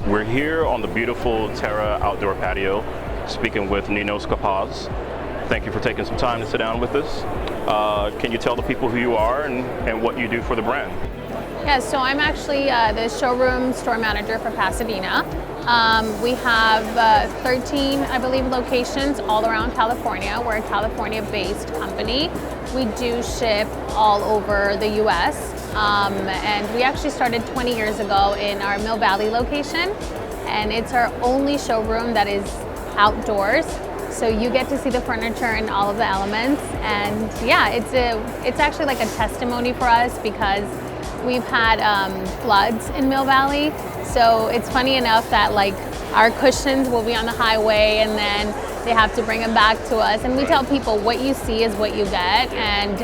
We're here on the beautiful Terra Outdoor Patio, speaking with Ninos Kapaz. Thank you for taking some time to sit down with us. Can you tell the people who you are and what you do for the brand? Yeah, so I'm actually the showroom store manager for Pasadena. We have 13, I believe, locations all around California. We're a California-based company. We do ship all over the U.S. And we actually started 20 years ago in our Mill Valley location, and it's our only showroom that is outdoors. So you get to see the furniture and all of the elements, and yeah, it's actually like a testimony for us because we've had floods in Mill Valley. So it's funny enough that like our cushions will be on the highway and then they have to bring them back to us. And we tell people what you see is what you get, and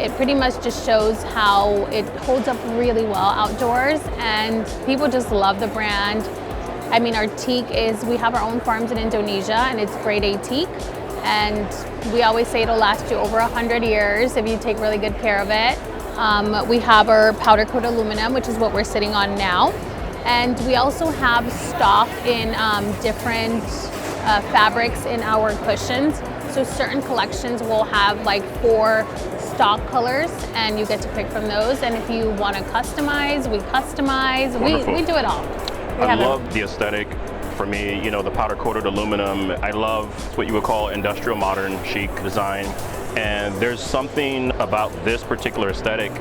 it pretty much just shows how it holds up really well outdoors, and people just love the brand. I mean, our teak we have our own farms in Indonesia, and it's grade A teak. And we always say it'll last you over 100 years if you take really good care of it. We have our powder coat aluminum, which is what we're sitting on now. And we also have stock in different fabrics in our cushions. So certain collections will have like 4 stock colors, and you get to pick from those. And if you want to customize, we customize. We do it all. I love the aesthetic. For me, you know, the powder coated aluminum, I love what you would call industrial modern chic design. And there's something about this particular aesthetic.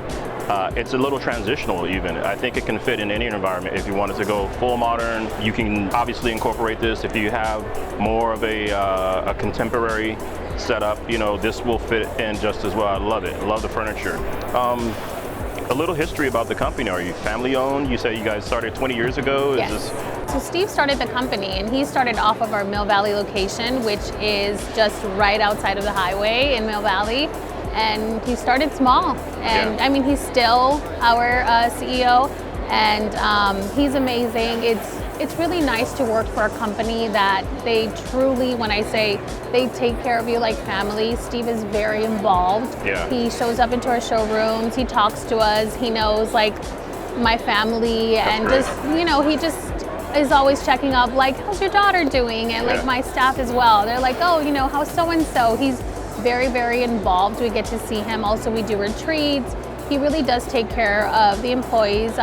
It's a little transitional even. I think it can fit in any environment. If you wanted to go full modern, you can obviously incorporate this. If you have more of a contemporary setup, you know, this will fit in just as well. I love it. I love the furniture. A little history about the company. Are you family owned? You say you guys started 20 years ago? Yes. So Steve started the company, and he started off of our Mill Valley location, which is just right outside of the highway in Mill Valley. And he started small. And I mean, he's still our CEO, and he's amazing. It's really nice to work for a company that they truly, when I say they take care of you like family, Steve is very involved. Yeah. He shows up into our showrooms, he talks to us, he knows like my family. That's and great. Just, you know, he just is always checking up like, how's your daughter doing? And like my staff as well. They're like, oh, you know, how's so-and-so? He's very, very involved. We get to see him. Also, we do retreats. He really does take care of the employees.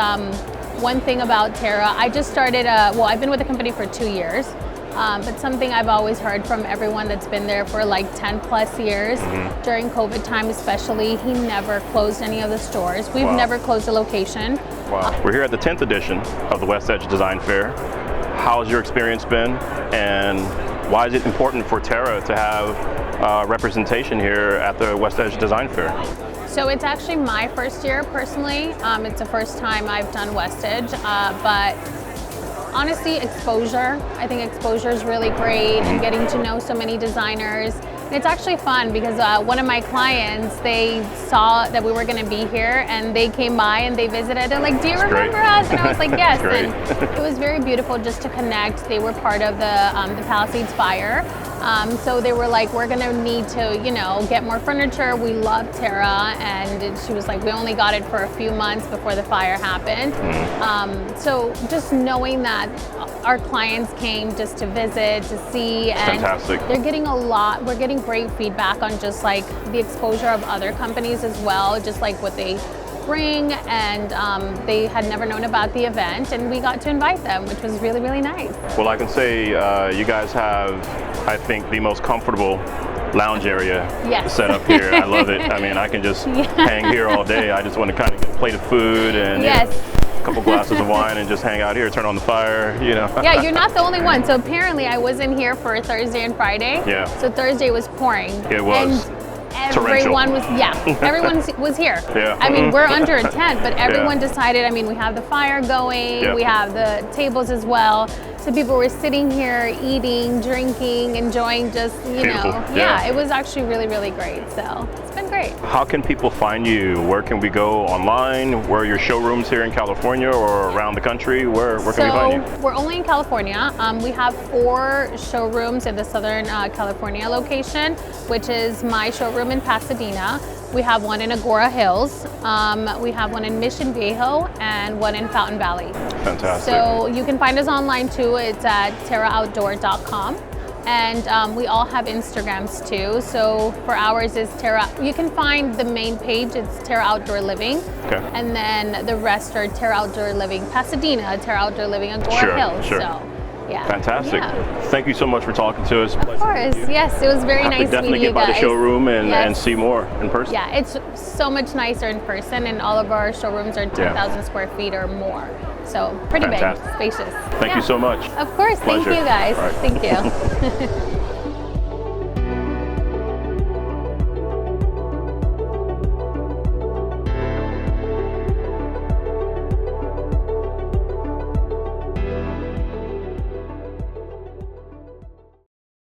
One thing about Terra, I just started, I've been with the company for 2 years, but something I've always heard from everyone that's been there for like 10 plus years, during COVID time especially, he never closed any of the stores. We've never closed a location. Wow. We're here at the 10th edition of the WestEdge Design Fair. How's your experience been, and why is it important for Terra to have representation here at the WestEdge Design Fair? So it's actually my first year personally. It's the first time I've done WestEdge, but honestly, exposure. I think exposure is really great, and getting to know so many designers. And it's actually fun because one of my clients, they saw that we were going to be here, and they came by and they visited. They're like, "Do you remember us?" And I was like, "Yes." And it was very beautiful just to connect. They were part of the Palisades fire. So they were like, we're gonna need to, you know, get more furniture. We love Terra, and she was like, we only got it for a few months before the fire happened. So just knowing that our clients came just to visit, to see, and fantastic. They're getting we're getting great feedback on just like the exposure of other companies as well, just like what they bring, and they had never known about the event, and we got to invite them, which was really, really nice. Well, I can say you guys have, I think, the most comfortable lounge area set up here. I love it. I mean, I can just hang here all day. I just want to kind of get a plate of food and a couple glasses of wine and just hang out here, turn on the fire, you know. Yeah, you're not the only one. So apparently I was in here for Thursday and Friday. Yeah. So Thursday was pouring. It was. And everyone was, everyone was here. Yeah. I mean, we're under a tent, but everyone decided, I mean, we have the fire going, we have the tables as well. So people were sitting here, eating, drinking, enjoying just, you know. Yeah, it was actually really, really great. So it's been great. How can people find you? Where can we go online? Where are your showrooms here in California or around the country? Where can we find you? We're only in California. We have 4 showrooms in the Southern California location, which is my showroom in Pasadena. We have one in Agora Hills. We have one in Mission Viejo and one in Fountain Valley. Fantastic. So you can find us online too. It's at terraoutdoor.com. And we all have Instagrams too. So for ours is Terra. You can find the main page. It's Terra Outdoor Living. Okay. And then the rest are Terra Outdoor Living Pasadena, Terra Outdoor Living Agora Hills. Sure. So yeah. Fantastic. Yeah. Thank you so much for talking to us. Of course. Yes, it was very nice definitely meeting you get by guys. the showroom and Yes. see more in person. Yeah, it's so much nicer in person, and all of our showrooms are 10,000 square feet or more. So pretty Fantastic. big, spacious. Thank you so much. Of course. Pleasure. Thank you guys. All right. Thank you.